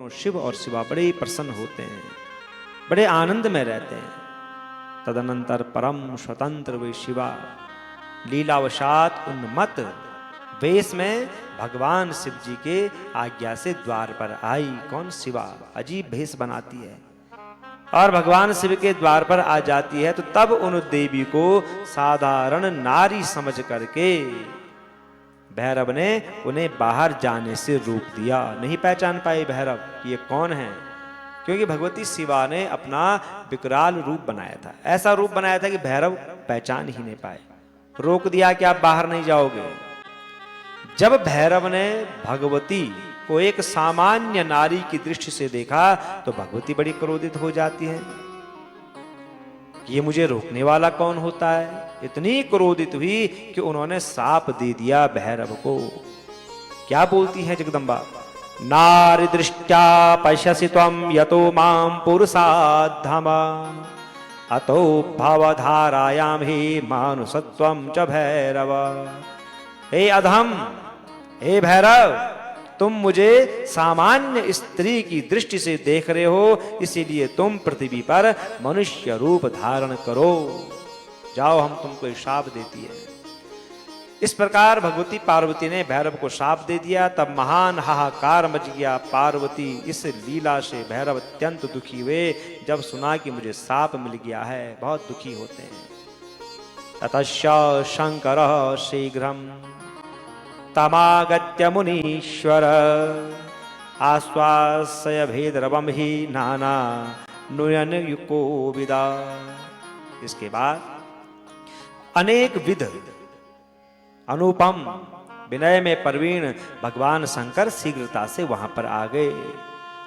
दोनों शिव और शिवा बड़े ही प्रसन्न होते हैं, बड़े आनंद में रहते हैं। तदनंतर परम स्वतंत्र वे शिवा लीलावशात उन्मत्त वेश में भगवान शिव जी के आज्ञा से द्वार पर आई। कौन? शिवा अजीब भेष बनाती है और भगवान शिव के द्वार पर आ जाती है। तो तब उन देवी को साधारण नारी समझ करके भैरव ने उन्हें बाहर जाने से रोक दिया। नहीं पहचान पाए भैरव कि ये कौन है, क्योंकि भगवती शिवा ने अपना विकराल रूप बनाया था। ऐसा रूप बनाया था कि भैरव पहचान ही नहीं पाए। रोक दिया कि आप बाहर नहीं जाओगे। जब भैरव ने भगवती को एक सामान्य नारी की दृष्टि से देखा तो भगवती बड़ी क्रोधित हो जाती है। ये मुझे रोकने वाला कौन होता है? इतनी क्रोधित हुई कि उन्होंने साप दे दिया भैरव को। क्या बोलती है जगदम्बा? नारी दृष्ट्या पश्यसि त्वं यतो मां पुरुषाद्धम अतो भवधारायां हि मानुषत्वं च भैरव। हे अधम, हे भैरव, तुम मुझे सामान्य स्त्री की दृष्टि से देख रहे हो, इसीलिए तुम पृथ्वी पर मनुष्य रूप धारण करो। जाओ, हम तुमको शाप देती है। इस प्रकार भगवती पार्वती ने भैरव को शाप दे दिया। तब महान हाहाकार मच गया। पार्वती इस लीला से भैरव अत्यंत दुखी हुए। जब सुना कि मुझे शाप मिल गया है, बहुत दुखी होते हैं। ततश्च शंकर शीघ्रम तमागत्य मुनीश्वर आश्वासय भेदरवम ही नाना नुयन युको विदा। इसके बाद अनेक विध अनुपम विनय में प्रवीण भगवान शंकर शीघ्रता से वहां पर आ गए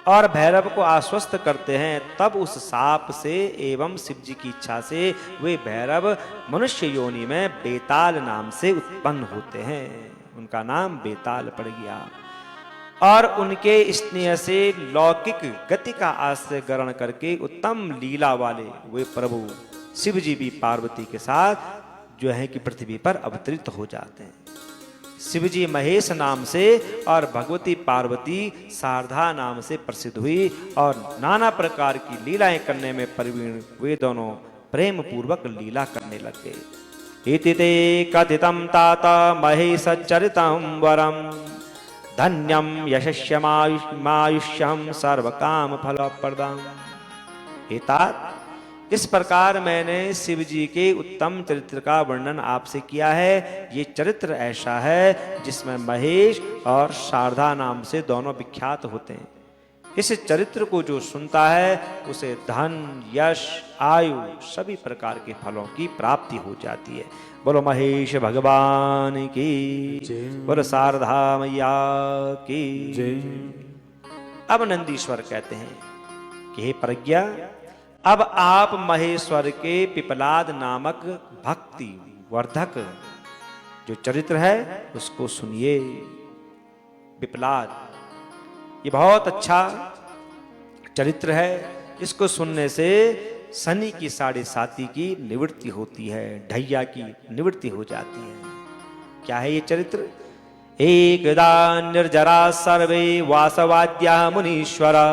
और भैरव को आश्वस्त करते हैं। तब उस साप से एवं शिव जी की इच्छा से वे भैरव मनुष्य योनि में बेताल नाम से उत्पन्न होते हैं। उनका नाम बेताल पड़ गया और उनके स्नेह से लौकिक गति का आश्रय ग्रहण करके उत्तम लीला वाले वे प्रभु शिव जी भी पार्वती के साथ जो है कि पृथ्वी पर अवतरित हो जाते हैं। शिव जी महेश नाम से और भगवती पार्वती शारदा नाम से प्रसिद्ध हुई और नाना प्रकार की लीलाएं करने में प्रवीण वे दोनों प्रेम पूर्वक लीला करने लग गए। इति ते कथितं तात महेश चरितं वरम धन्यम यशस्यमायुष्यम सर्वकाम फलप्रदम। हे तात, इस प्रकार मैंने शिव जी के उत्तम चरित्र का वर्णन आपसे किया है। ये चरित्र ऐसा है जिसमें महेश और शारदा नाम से दोनों विख्यात होते हैं। इस चरित्र को जो सुनता है उसे धन, यश, आयु सभी प्रकार के फलों की प्राप्ति हो जाती है। बोलो महेश भगवान की, बोलो शारदा मैया की। अब नंदीश्वर कहते हैं कि हे प्रज्ञा, अब आप महेश्वर के पिपलाद नामक भक्ति वर्धक जो चरित्र है उसको सुनिए। पिपलाद ये बहुत अच्छा चरित्र है। इसको सुनने से शनि की 7.5 की निवृत्ति होती है, ढैया की निवृत्ति हो जाती है। क्या है ये चरित्र? एकदा निर्जरा सर्वे वासवाद्या मुनीश्वरा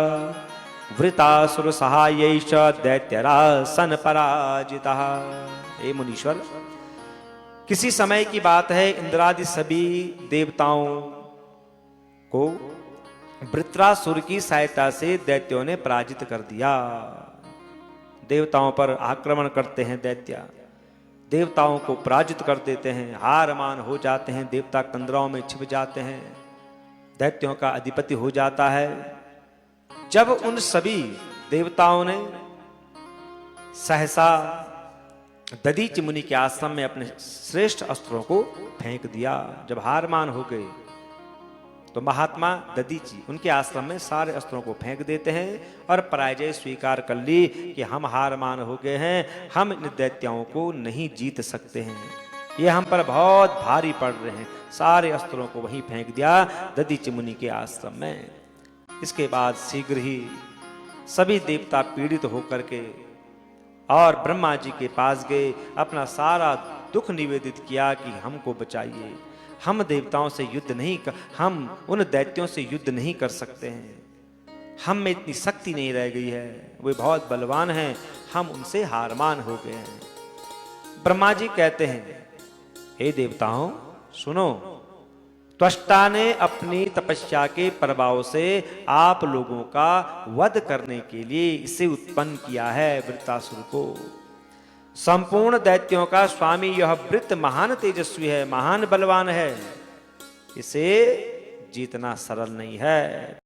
वृतासुर सहायैश्च दैत्यरासन पराजिता। हे मुनीश्वर, किसी समय की बात है, इंद्रादि सभी देवताओं को वृत्रासुर की सहायता से दैत्यों ने पराजित कर दिया। देवताओं पर आक्रमण करते हैं दैत्य, देवताओं को पराजित कर देते हैं, हार मान हो जाते हैं, देवता कंदराओं में छिप जाते हैं, दैत्यों का अधिपति हो जाता है। जब उन सभी देवताओं ने सहसा दधीचि मुनि के आश्रम में अपने श्रेष्ठ अस्त्रों को फेंक दिया, जब हार मान हो गए तो महात्मा दधीचि उनके आश्रम में सारे अस्त्रों को फेंक देते हैं और पराजय स्वीकार कर ली कि हम हार मान हो गए हैं, हम इन दैत्यों को नहीं जीत सकते हैं, ये हम पर बहुत भारी पड़ रहे हैं। सारे अस्त्रों को वहीं फेंक दिया दधीचि मुनि के आश्रम में। इसके बाद शीघ्र ही सभी देवता पीड़ित होकर के और ब्रह्मा जी के पास गए, अपना सारा दुख निवेदित किया कि हमको बचाइए, हम देवताओं से युद्ध नहीं कर, हम उन दैत्यों से युद्ध नहीं कर सकते हैं, हम में इतनी शक्ति नहीं रह गई है, वे बहुत बलवान हैं, हम उनसे हारमान हो गए हैं। ब्रह्मा जी कहते हैं, हे देवताओं सुनो, त्वष्टा ने अपनी तपस्या के प्रभाव से आप लोगों का वध करने के लिए इसे उत्पन्न किया है, वृत्रासुर को। संपूर्ण दैत्यों का स्वामी यह वृत्त महान तेजस्वी है, महान बलवान है, इसे जीतना सरल नहीं है।